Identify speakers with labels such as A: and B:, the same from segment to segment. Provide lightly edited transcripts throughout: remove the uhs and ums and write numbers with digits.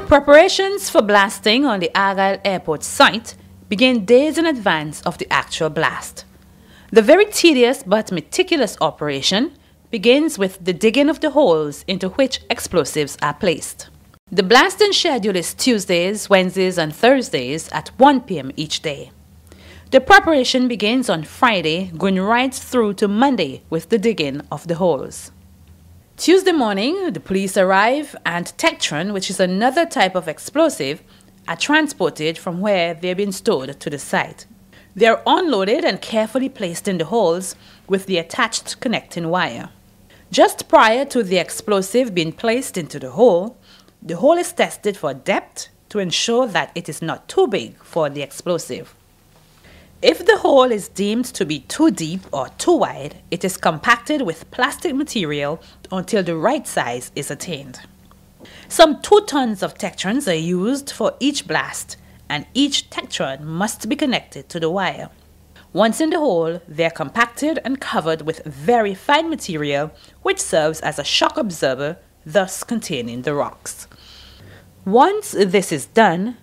A: Preparations for blasting on the Argyle Airport site begin days in advance of the actual blast. The very tedious but meticulous operation begins with the digging of the holes into which explosives are placed. The blasting schedule is Tuesdays, Wednesdays and Thursdays at 1 p.m. each day. The preparation begins on Friday, going right through to Monday with the digging of the holes. Tuesday morning, the police arrive and Tectron, which is another type of explosive, are transported from where they have been stored to the site. They are unloaded and carefully placed in the holes with the attached connecting wire. Just prior to the explosive being placed into the hole is tested for depth to ensure that it is not too big for the explosive. If the hole is deemed to be too deep or too wide, it is compacted with plastic material until the right size is attained. Some 2 tons of Tectrons are used for each blast, and each Tectron must be connected to the wire. Once in the hole, they are compacted and covered with very fine material which serves as a shock absorber, thus containing the rocks. Once this is done,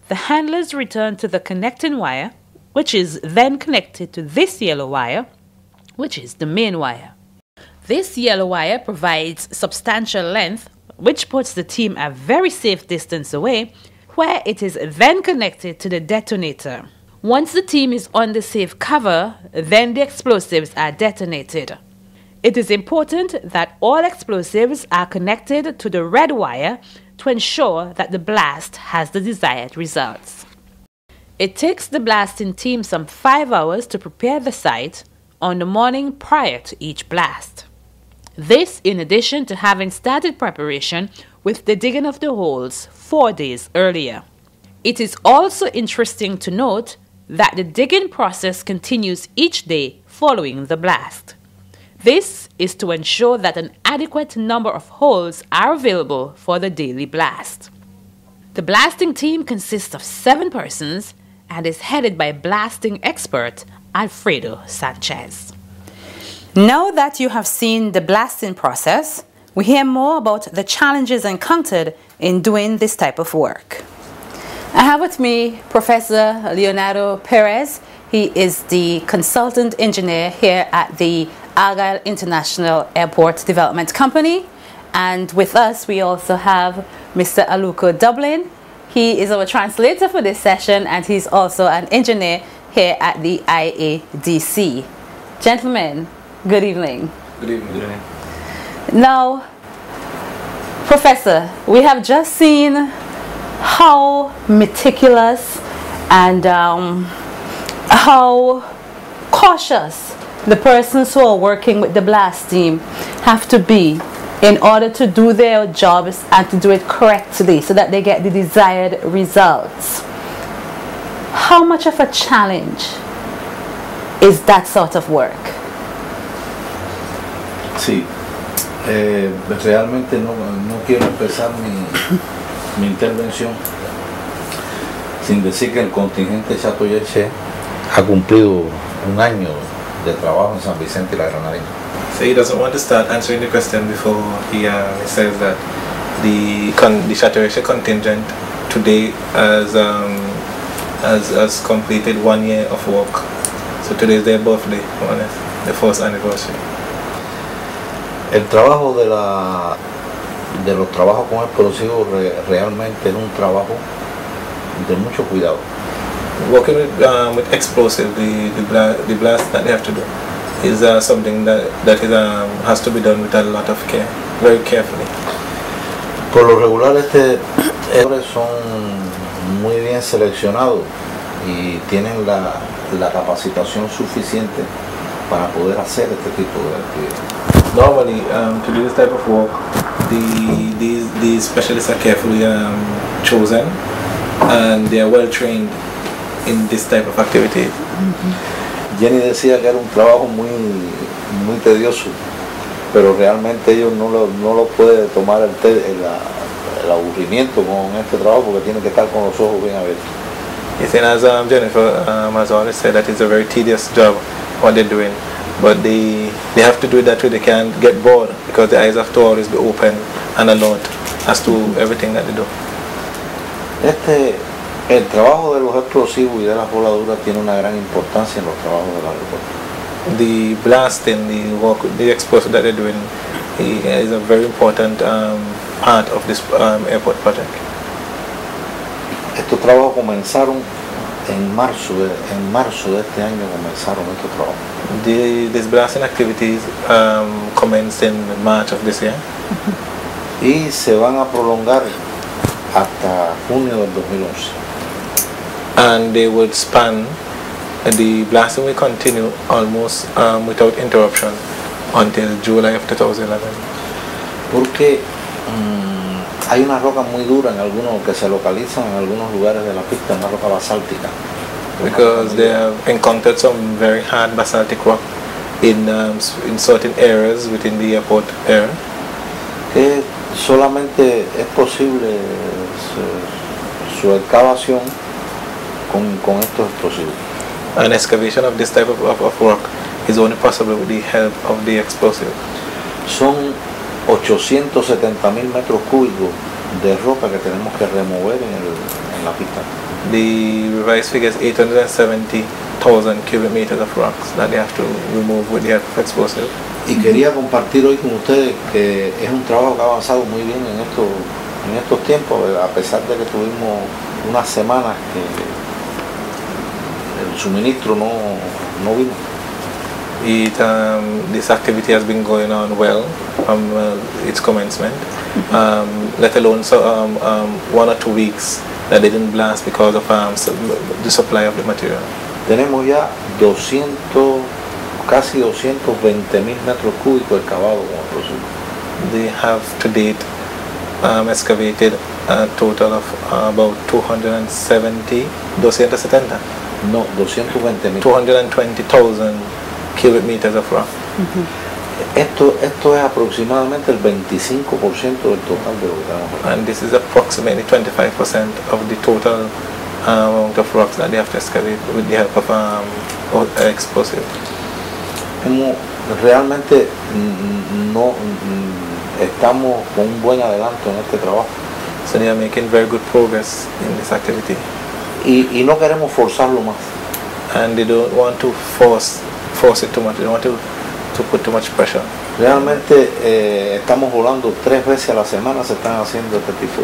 A: the handlers return to the connecting wire, which is then connected to this yellow wire, which is the main wire. This yellow wire provides substantial length, which puts the team a very safe distance away, where it is then connected to the detonator. Once the team is on the safe cover, then the explosives are detonated. It is important that all explosives are connected to the red wire to ensure that the blast has the desired results. It takes the blasting team some 5 hours to prepare the site on the morning prior to each blast. This in addition to having started preparation with the digging of the holes 4 days earlier. It is also interesting to note that the digging process continues each day following the blast. This is to ensure that an adequate number of holes are available for the daily blast. The blasting team consists of 7 persons and is headed by blasting expert Alfredo Sanchez. Now that you have seen the blasting process, we hear more about the challenges encountered in doing this type of work. I have with me Professor Leonardo Perez. He is the consultant engineer here at the Argyle International Airport Development Company. And with us, we also have Mr. Aluko Dublin. He is our translator for this session, and he's also an engineer here at the IADC. Gentlemen, good evening.
B: Good evening. Good evening.
A: Now, Professor, we have just seen how meticulous and how cautious the persons who are working with the blast team have to be in order to do their jobs and to do it correctly so that they get the desired results. How much of a challenge is that sort of work?
B: Sí, realmente no quiero empezar mi intervención sin decir que el contingente Chateauguay ha cumplido 1 año de trabajo en San Vicente y la Granadina.
C: So he doesn't want to start answering the question before he says that the Chateauguay contingent today has completed 1 year of work. So today is their birthday, more or less, the 1st anniversary.
B: El trabajo de los trabajos con explosivos realmente es un trabajo de mucho cuidado.
C: Working with explosives, the blast that they have to do is something that has to be done with a lot of care, very carefully.
B: Por lo regular, estos son muy bien seleccionados y tienen la capacitación suficiente para poder hacer este tipo de actividades.
C: Normally, to do this type of work, these specialists are carefully chosen and they are well trained in this type of activity.
B: Jenny decía que era un trabajo muy tedioso, pero realmente ellos no lo puede tomar el aburrimiento con este trabajo porque tienen que estar con los ojos bien abiertos.
C: Yes, and as Jennifer has always said, that it's a very tedious job what they're doing, but they have to do it that way. They can't get bored because the eyes have to always be open and alert as to everything that they do.
B: El trabajo de los explosivos y de las voladuras tiene una gran importancia en los trabajos del aeropuerto.
C: The blasting, the work, the explosive that they're doing is a very important part of this airport project.
B: Estos trabajos comenzaron en marzo de este año comenzaron estos trabajos.
C: These blasting activities commenced in March of this year.
B: Y se van a prolongar hasta junio del 2011.
C: And they would span, the blasting will continue almost without interruption until July of 2011.
B: Porque hay una roca muy dura en algunos que se localizan en algunos lugares de la pista, una roca basáltica.
C: Because they have encountered some very hard basaltic rock in certain areas within the airport area.
B: Que solamente es posible su excavación con estos explosivos.
C: An excavation of this type of rock is only possible with the help of the explosive.
B: Son 870.000 metros cúbicos de roca que tenemos que remover en la pista.
C: The revised figure is 870,000 cubic meters of rocks that they have to remove with the help of explosive.
B: Y quería compartir hoy con ustedes que es un trabajo que ha avanzado muy bien en estos tiempos, a pesar de que tuvimos unas semanas que el suministro no vino.
C: This activity has been going on well from its commencement, let alone 1 or 2 weeks that they didn't blast because of the supply of the material.
B: Tenemos ya casi 220.000 metros cúbicos excavados con explosivos.
C: They have to date excavated a total of about 270.
B: No, 220.000.
C: 220,000 cubic meters of rock.
B: Esto es aproximadamente el 25% del total de lo que tenemos.
C: And this is approximately 25% of the total amount of rocks that they have to excavate with the help of explosive.
B: Realmente no estamos con un buen adelanto en este trabajo.
C: So they are making very good progress in this activity.
B: Y no queremos forzarlo más.
C: And they don't want to force it too much. They don't want to put too much pressure.
B: Realmente estamos volando 3 veces a la semana, se están haciendo este tipo de